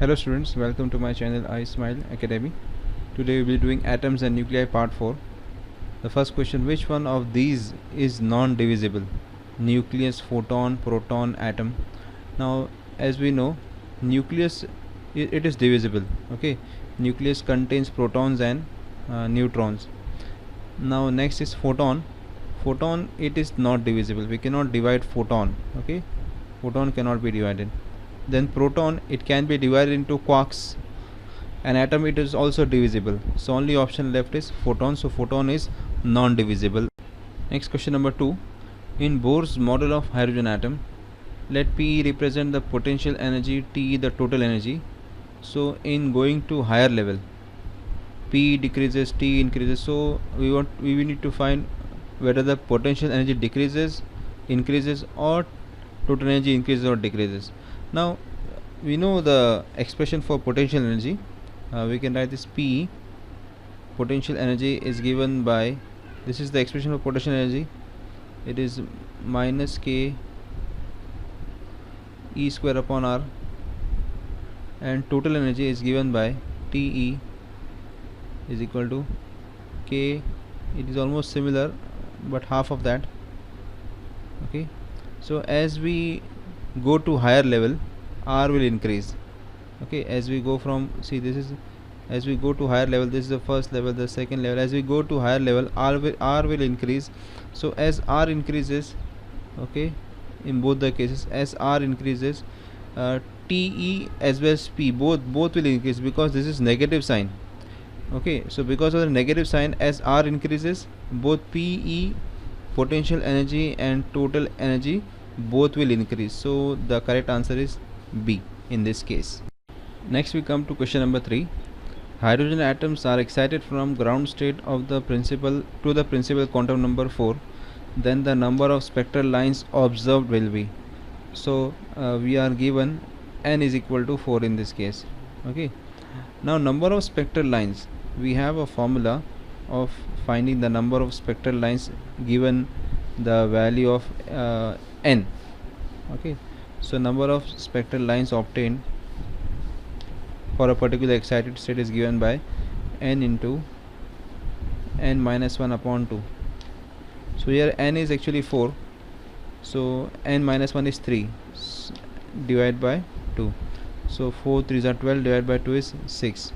Hello students, welcome to my channel I Smile Academy. Today we will be doing atoms and nuclei part 4. The first question, which one of these is non-divisible? Nucleus, photon, proton, atom. Now as we know, nucleus it is divisible. Okay, nucleus contains protons and neutrons. Now next is photon. Photon it is not divisible. We cannot divide photon. Okay, photon cannot be divided. Then proton it can be divided into quarks. An atom it is also divisible, so only option left is photon, so photon is non-divisible. Next question number 2, in Bohr's model of hydrogen atom, let P represent the potential energy, T the total energy. So in going to higher level, P decreases, T increases, so we need to find whether the potential energy decreases, increases, or total energy increases or decreases. Now we know the expression for potential energy. We can write this P, potential energy is given by, this is the expression for potential energy, it is minus K E square upon R, and total energy is given by TE is equal to K, it is almost similar but half of that. Okay, so as we go to higher level, R will increase. Okay, as we go from, see this is, as we go to higher level, this is the first level, the second level, as we go to higher level, R will increase. So as R increases, okay, in both the cases, as R increases, TE as well as P both will increase, because this is negative sign. Okay, so because of the negative sign, as R increases, both PE, potential energy, and total energy both will increase. So the correct answer is B in this case. Next we come to question number 3. Hydrogen atoms are excited from ground state of the principal to the principal quantum number 4. Then the number of spectral lines observed will be. So we are given n is equal to 4 in this case. Okay. Now number of spectral lines, we have a formula of finding the number of spectral lines given the value of n. Okay. So number of spectral lines obtained for a particular excited state is given by n into n minus 1 upon 2. So here n is actually 4, so n minus 1 is 3 divided by 2. So 4 3s are 12 divided by 2 is 6.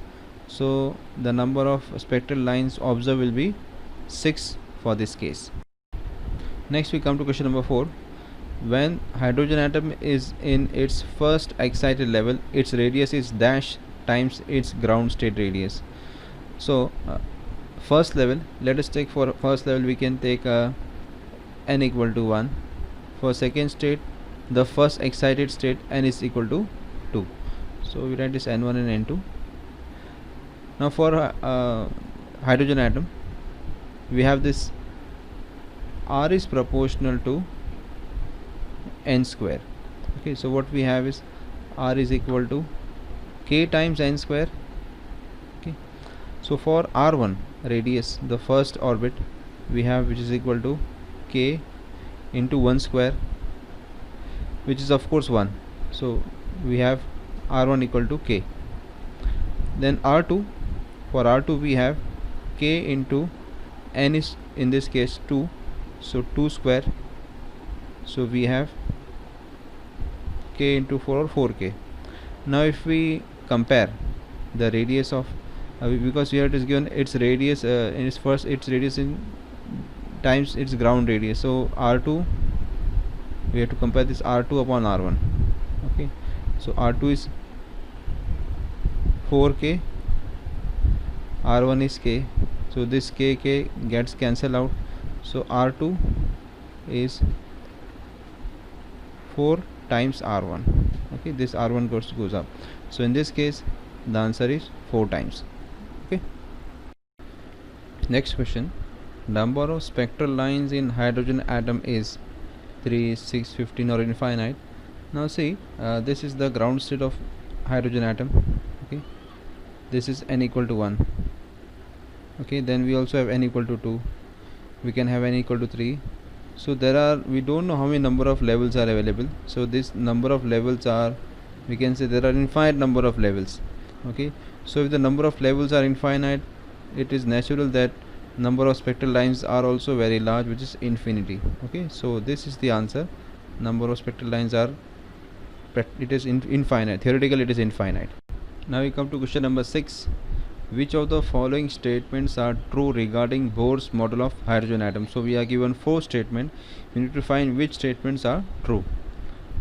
So the number of spectral lines observed will be 6 for this case. Next we come to question number 4. When hydrogen atom is in its first excited level, its radius is dash times its ground state radius. So first level, let us take, for first level we can take n equal to 1. For second state, the first excited state, n is equal to 2. So we write this n1 and n2. Now for hydrogen atom, we have this R is proportional to n square. Okay, so what we have is R is equal to K times n square. Okay, so for R1 radius, the first orbit, we have which is equal to K into 1 square, which is of course 1. So we have R1 equal to K. Then R2, for R2 we have K into n is in this case 2, so 2 square. So we have K into 4 or 4K. Now if we compare the radius of because here it is given its radius in its first, its radius in times its ground radius, so R2, we have to compare this R2 upon R1. Okay, so R2 is 4K, R1 is K, so this K gets cancelled out, so R2 is 4 times R1. Okay, this R1 goes up, so in this case the answer is 4 times. Okay, next question, number of spectral lines in hydrogen atom is 3, 6, 15 or infinite. Now see, this is the ground state of hydrogen atom. Okay, this is n equal to 1. Okay, then we also have n equal to 2, we can have n equal to 3. So there are, we don't know how many number of levels are available, so this number of levels are we can say there are infinite number of levels. Okay, so if the number of levels are infinite, it is natural that number of spectral lines are also very large, which is infinity. Okay, so this is the answer. Number of spectral lines are infinite. Theoretically it is infinite. Now we come to question number 6. Which of the following statements are true regarding Bohr's model of hydrogen atom? So we are given 4 statements. We need to find which statements are true.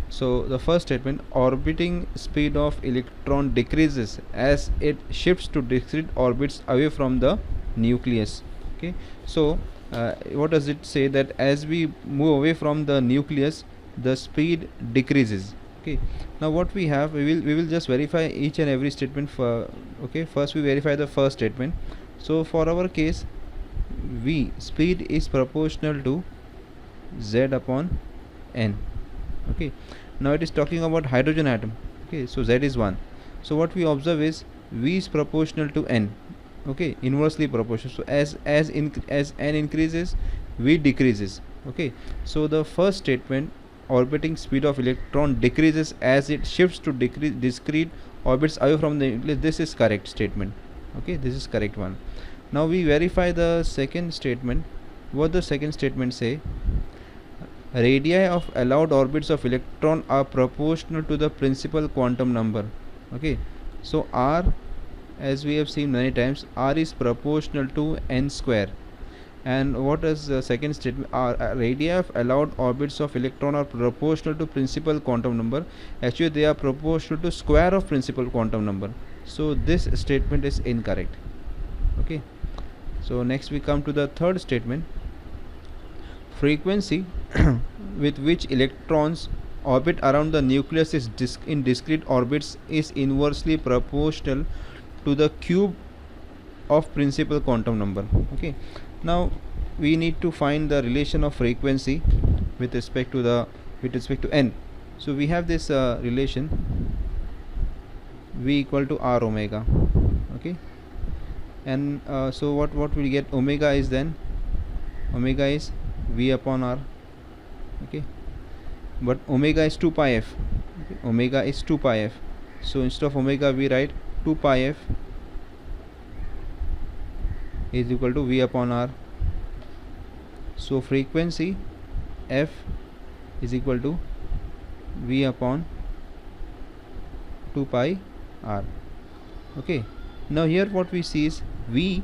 So the first statement, orbiting speed of electron decreases as it shifts to discrete orbits away from the nucleus. Okay, so what does it say? That as we move away from the nucleus, the speed decreases. Okay, now what we have, we will just verify each and every statement for. Okay, first we verify the first statement. So for our case, v, speed is proportional to z upon n. Okay, now it is talking about hydrogen atom. Okay, so z is 1. So what we observe is v is proportional to n. Okay, inversely proportional. So as n increases, v decreases. Okay, so the first statement, orbiting speed of electron decreases as it shifts to discrete orbits away from the nucleus, this is correct statement. Okay, this is correct one. Now we verify the second statement. What the second statement say? Radii of allowed orbits of electron are proportional to the principal quantum number. Okay, so r, as we have seen many times, r is proportional to n square. And what is the second statement? Radii of allowed orbits of electron are proportional to principal quantum number. Actually they are proportional to square of principal quantum number. So this statement is incorrect. Okay, so next we come to the third statement. Frequency with which electrons orbit around the nucleus is in discrete orbits is inversely proportional to the cube of principal quantum number. Okay, now we need to find the relation of frequency with respect to n. So we have this relation, v equal to r omega. Okay, and so what we get, omega is then, omega is v upon r. Okay, but omega is 2 pi f. Okay, omega is 2 pi f. So instead of omega we write 2 pi f is equal to v upon r. So frequency f is equal to v upon 2 pi r. Okay, now here what we see is v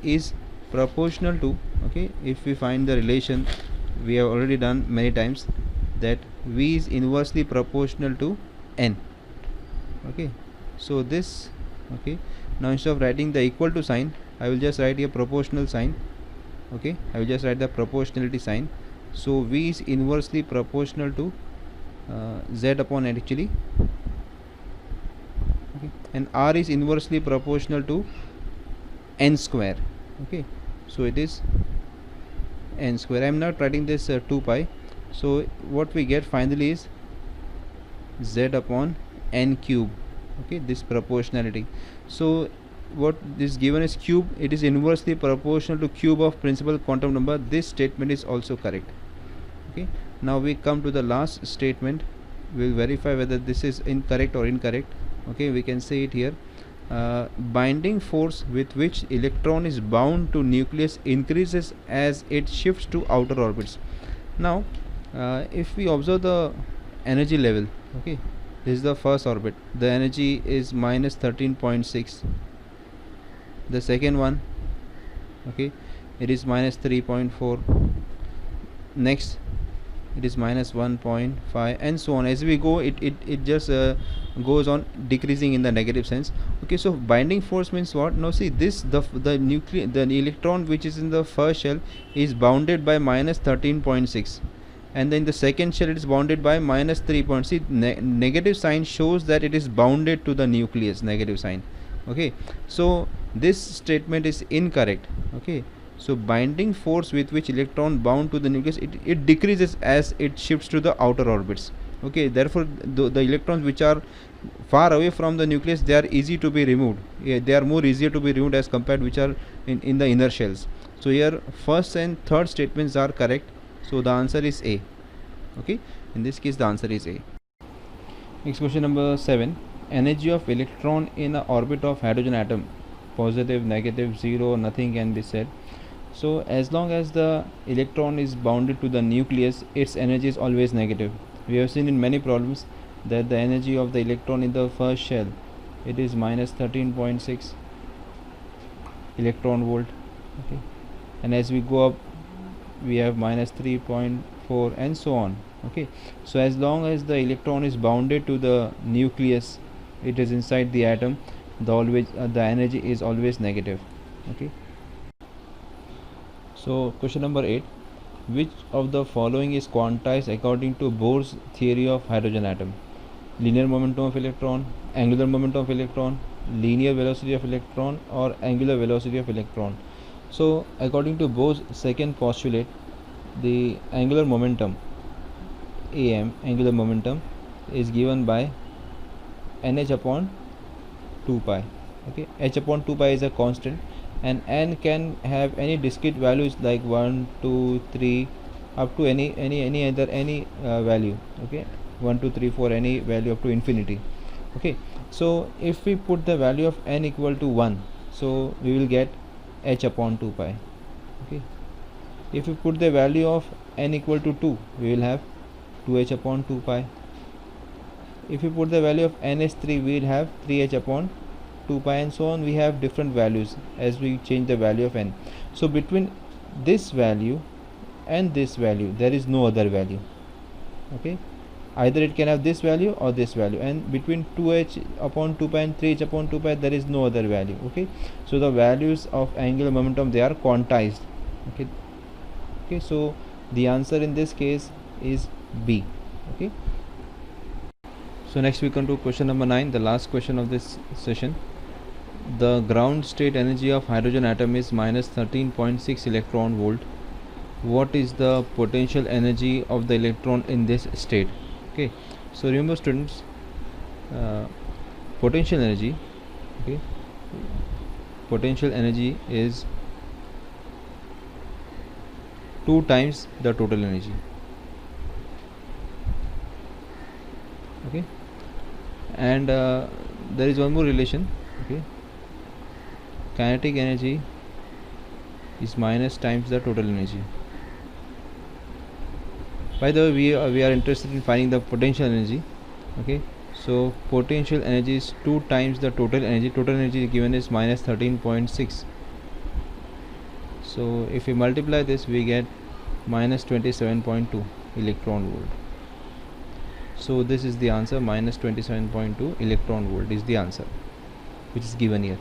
is proportional to, okay, if we find the relation, we have already done many times, that v is inversely proportional to n. Okay, so this, okay, now instead of writing the equal to sign, I will just write a proportional sign. Okay, I will just write the proportionality sign. So v is inversely proportional to z upon n actually. Okay, and r is inversely proportional to n square. Okay, so it is n square. I am not writing this 2 pi. So what we get finally is z upon n cube. Okay, this proportionality. So what this given is cube, it is inversely proportional to cube of principal quantum number. This statement is also correct. Okay, now we come to the last statement. We will verify whether this is incorrect or incorrect. Okay, we can say it here. Binding force with which electron is bound to nucleus increases as it shifts to outer orbits. Now if we observe the energy level, okay, this is the first orbit, the energy is minus 13.6. the second one, okay, it is minus 3.4. next it is minus 1.5, and so on. As we go, it just goes on decreasing in the negative sense. Okay, so binding force means what? Now see this, the electron which is in the first shell is bounded by minus 13.6, and then the second shell it is bounded by minus 3. Negative sign shows that it is bounded to the nucleus, negative sign. Okay, so this statement is incorrect. Okay, so binding force with which electron bound to the nucleus, it decreases as it shifts to the outer orbits. Okay, therefore the electrons which are far away from the nucleus, they are easy to be removed. They are more easier to be removed as compared which are in the inner shells. So here first and third statements are correct. So the answer is A. Okay, in this case the answer is A. Next question number 7. Energy of electron in the orbit of hydrogen atom. Positive, negative, 0, nothing can be said. So as long as the electron is bounded to the nucleus, its energy is always negative. We have seen in many problems that the energy of the electron in the first shell, it is minus 13.6 electron volt. Okay, and as we go up, we have minus 3.4 and so on. Okay, so as long as the electron is bounded to the nucleus, it is inside the atom, the energy is always negative. Okay, so question number 8. Which of the following is quantized according to Bohr's theory of hydrogen atom? Linear momentum of electron, angular momentum of electron, linear velocity of electron, or angular velocity of electron? So according to Bohr's second postulate, the angular momentum angular momentum is given by nh upon 2 pi. Okay, h upon 2 pi is a constant, and n can have any discrete values like 1, 2, 3 up to any value. Okay, 1, 2, 3, 4, any value up to infinity. Okay, so if we put the value of n equal to 1, so we will get h upon 2 pi. Okay, if we put the value of n equal to 2, we will have 2h upon 2 pi. If we put the value of n is 3, we will have 3h upon 2 pi, and so on. We have different values as we change the value of n. So between this value and this value, there is no other value. Okay, either it can have this value or this value, and between 2h upon 2 pi and 3h upon 2 pi, there is no other value. Okay, so the values of angular momentum, they are quantized. Okay, so the answer in this case is B. Okay, so next we come to question number 9, the last question of this session. The ground state energy of hydrogen atom is minus 13.6 electron volt. What is the potential energy of the electron in this state? Okay, so remember students, potential energy, okay, potential energy is 2 times the total energy. Okay, and there is one more relation. Okay, kinetic energy is minus times the total energy. By the way, we are interested in finding the potential energy. Okay, so potential energy is 2 times the total energy. Total energy given is minus 13.6. so if we multiply this, we get minus 27.2 electron volt. So this is the answer, minus 27.2 electron volt is the answer which is given here.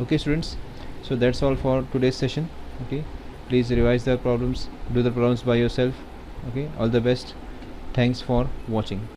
Okay students, so that's all for today's session. Okay, please revise the problems, do the problems by yourself. Okay, all the best. Thanks for watching.